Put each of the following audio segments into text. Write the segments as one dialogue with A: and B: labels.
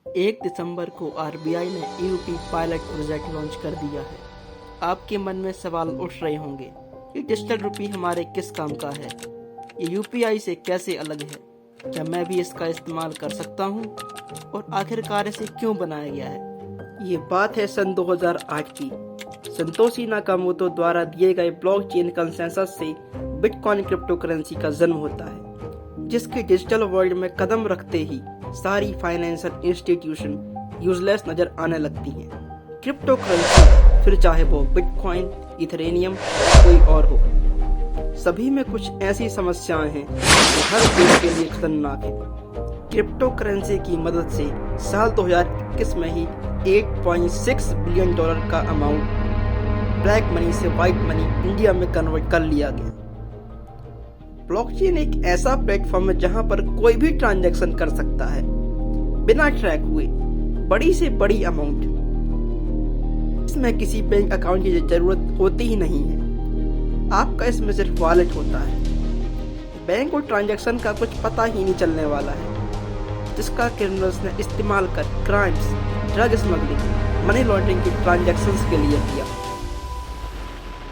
A: 1 दिसंबर को आरबीआई ने e-rupee pilot project launch कर दिया है। आपके मन में सवाल उठ रहे होंगे, ये डिजिटल रुपी हमारे किस काम का है? ये यूपीआई से कैसे अलग है? क्या मैं भी इसका इस्तेमाल कर सकता हूँ? और आखिरकार इसे क्यों बनाया गया है? ये बात है सन 2008 की। संतोशी नाकामोटो द्वारा दिए गए ब्लॉकचेन कंसेंसस से बिटकॉइन क्रिप्टो करेंसी का जन्म होता है, जिसके डिजिटल वर्ल्ड में कदम रखते ही सारी फाइनेंशियल इंस्टीट्यूशन यूजलेस नजर आने लगती हैं। क्रिप्टो करेंसी, फिर चाहे वो बिटकॉइन, इथेरियम, कोई और हो, सभी में कुछ ऐसी समस्याएं हैं जो हर देश के लिए खतरनाक है। क्रिप्टो करेंसी की मदद से साल 2021 में ही $8.6 बिलियन का अमाउंट ब्लैक मनी से व्हाइट मनी इंडिया में कन्वर्ट कर लिया गया। ब्लॉकचेन एक ऐसा प्लेटफॉर्म है जहां पर कोई भी ट्रांजैक्शन कर सकता है बिना ट्रैक हुए, बड़ी से बड़ी अमाउंट। इसमें किसी बैंक अकाउंट की जरूरत होती ही नहीं है। आपका इसमें सिर्फ वॉलेट होता है। बैंक को ट्रांजैक्शन का कुछ पता ही नहीं चलने वाला है, जिसका क्रिमिनल्स ने इस्तेमाल कर crimes, drug smuggling, money laundering की ट्रांजैक्शंस के लिए किया।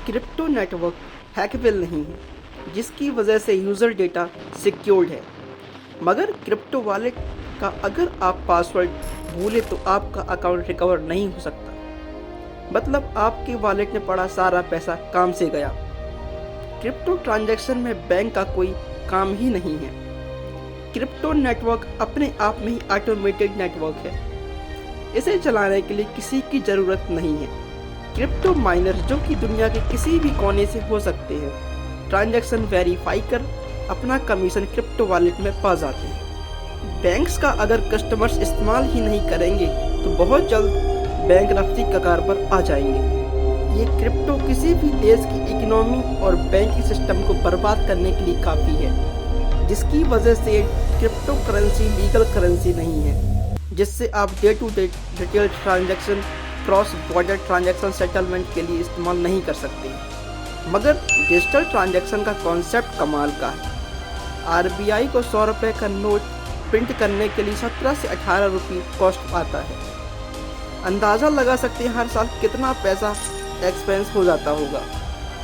A: क्रिप्टो नेटवर्क हैकेबल नहीं है, जिसकी वजह से यूजर डेटा सिक्योर्ड है। मगर क्रिप्टो वॉलेट का अगर आप पासवर्ड भूले तो आपका अकाउंट रिकवर नहीं हो सकता। मतलब आपके वॉलेट में पड़ा सारा पैसा काम से गया। क्रिप्टो ट्रांजैक्शन में बैंक का कोई काम ही नहीं है। क्रिप्टो नेटवर्क अपने आप में ही ऑटोमेटेड नेटवर्क है। इसे चलाने के लिए किसी की जरूरत नहीं है। क्रिप्टो माइनर, जो कि दुनिया के किसी भी कोने से हो सकते हैं, ट्रांजैक्शन वेरीफाई कर अपना कमीशन क्रिप्टो वॉलेट में पा जाते हैं। बैंक्स का अगर कस्टमर्स इस्तेमाल ही नहीं करेंगे तो बहुत जल्द बैंकरप्सी कगार पर आ जाएंगे। ये क्रिप्टो किसी भी देश की इकोनॉमी और बैंकिंग सिस्टम को बर्बाद करने के लिए काफ़ी है, जिसकी वजह से क्रिप्टो करेंसी लीगल करेंसी नहीं है, जिससे आप day to day detail transaction, cross border transaction settlement के लिए इस्तेमाल नहीं कर सकते। मगर डिजिटल ट्रांजैक्शन का कॉन्सेप्ट कमाल का है। आरबीआई को 100 रुपये का नोट प्रिंट करने के लिए 17 से 18 रुपये कॉस्ट आता है। अंदाज़ा लगा सकते हैं हर साल कितना पैसा एक्सपेंस हो जाता होगा।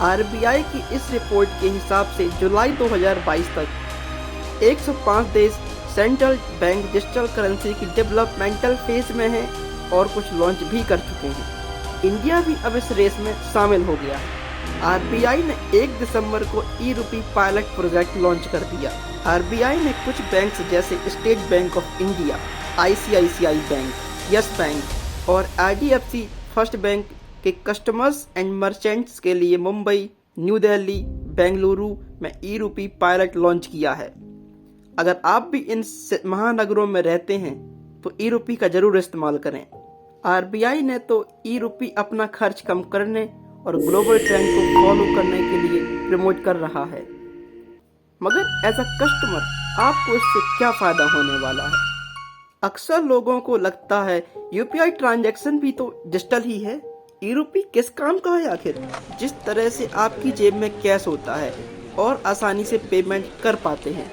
A: आरबीआई की इस रिपोर्ट के हिसाब से जुलाई 2022 तक 105 देश सेंट्रल बैंक डिजिटल करेंसी की डेवलपमेंटल फेज में है और कुछ लॉन्च भी कर चुके हैं। इंडिया भी अब इस रेस में शामिल हो गया है। आरबीआई ने 1 दिसंबर को ई-रूपी पायलट प्रोजेक्ट लॉन्च कर दिया। आरबीआई ने कुछ बैंक्स जैसे state bank of India, ICICI bank, yes bank और आईडीएफसी फर्स्ट बैंक के कस्टमर्स एंड मर्चेंट्स के लिए मुंबई, न्यू दिल्ली, बेंगलुरु में ई-रूपी पायलट लॉन्च किया है। अगर आप भी इन महानगरों में रहते हैं तो ई-रूपी का जरूर इस्तेमाल करें। आरबीआई ने तो ई-रूपी अपना खर्च कम करने और ग्लोबल ट्रेंड को फॉलो करने के लिए प्रमोट कर रहा है। मगर एज अ कस्टमर आपको इससे क्या फायदा होने वाला है? अक्सर लोगों को लगता है यूपीआई ट्रांजैक्शन भी तो डिजिटल ही है, ई-रूपी किस काम का है आखिर? जिस तरह से आपकी जेब में कैश होता है और आसानी से पेमेंट कर पाते हैं,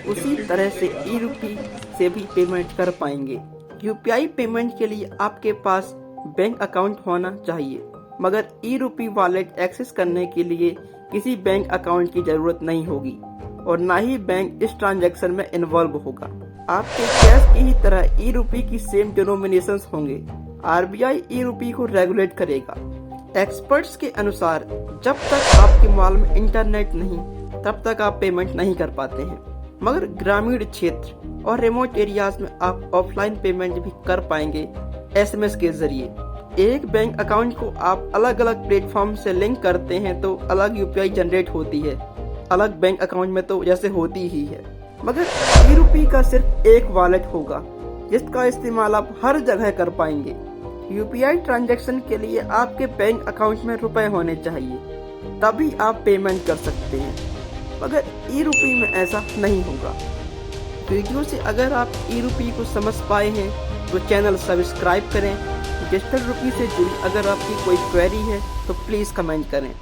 A: उसी तरह से ई-रूपी से भी पेमेंट कर पाएंगे। यूपीआई पेमेंट के लिए आपके पास बैंक अकाउंट होना चाहिए, मगर ई-रूपी वॉलेट एक्सेस करने के लिए किसी बैंक अकाउंट की जरूरत नहीं होगी और ना ही बैंक इस ट्रांजैक्शन में इन्वॉल्व होगा। आपके कैश की ही तरह ई-रूपी की सेम डिनोमिनेशंस होंगे। आरबीआई ई-रूपी को रेगुलेट करेगा। एक्सपर्ट्स के अनुसार जब तक आपके मोबाइल में इंटरनेट नहीं, तब तक आप पेमेंट नहीं कर पाते हैं। मगर ग्रामीण क्षेत्र और रिमोट एरियाज में आप ऑफलाइन पेमेंट भी कर पाएंगे एसएमएस के जरिए। एक बैंक अकाउंट को आप अलग अलग प्लेटफॉर्म से लिंक करते हैं तो अलग यूपीआई जनरेट होती है, अलग बैंक अकाउंट में तो जैसे होती ही है। मगर ई-रूपी का सिर्फ एक वॉलेट होगा, जिसका इस्तेमाल आप हर जगह कर पाएंगे। यूपीआई ट्रांजैक्शन के लिए आपके बैंक अकाउंट में रुपए होने चाहिए, तभी आप पेमेंट कर सकते हैं। मगर ई-रूपी में ऐसा नहीं होगा। वीडियो से अगर आप ई-रूपी को समझ पाए हैं तो चैनल सब्सक्राइब करें। डिजिटल रुपी से जुड़ी अगर आपकी कोई क्वेरी है तो प्लीज़ कमेंट करें।